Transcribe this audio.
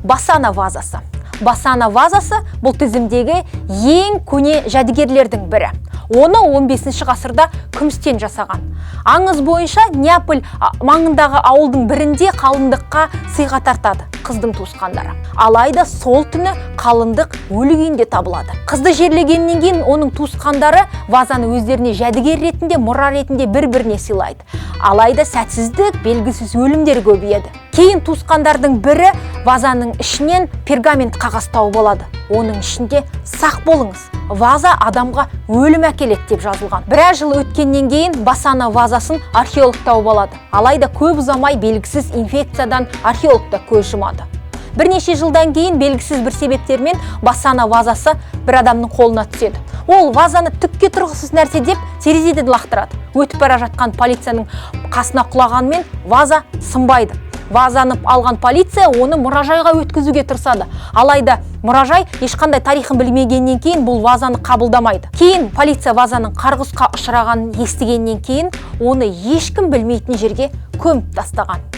Басана вазасы. Басана вазасы бұл тізімдегі ең көне жәдігерлердің бірі. Оны 15 ғасырда күмістен жасаған. Аңыз бойынша Неаполь маңындағы ауылдың бірінде қалыңдыққа сыйға тартады қыздың туысқандары. Алайда сол түні қалыңдық өлі күйінде табылады. Қызды жерлегеннен кейін оның туысқандары вазаны өздеріне жәдігер ретінде, мұра ретінде бір-біріне сыйлайды. Алайда сәтсіздік, белгісіз өлімдер көбейеді. Кейін туысқандардың бірі вазаның ішінен пергамент қағаз тауып алады. Оның ішінде сақ болыңыз, ваза адамға өлім әкеледі деп жазылған. Біраз жыл өткеннен кейін Басана вазасын археолог тауып алады. Алайда көп ұзамай белгісіз инфекциядан археолог та көз жұмады. Бірнеше жылдан кейін белгісіз бір себептермен Басана вазасы бір адамның қолына түседі. Ол вазаны түкке тұрғысыз нәрсе деп терезеден лақтырады. Өтіп бара жатқан полицияның қасына құлағанмен ваза сынбайды. Вазаны алған полиция оны мұражайға өткізуге тырысады. Алайда мұражай ешқандай тарихын білмегеннен кейін бұл вазаны қабылдамайды. Кейін полиция вазаның қарғысқа ұшырағанын естігеннен кейін оны ешкім білмейтін жерге көміп тастаған.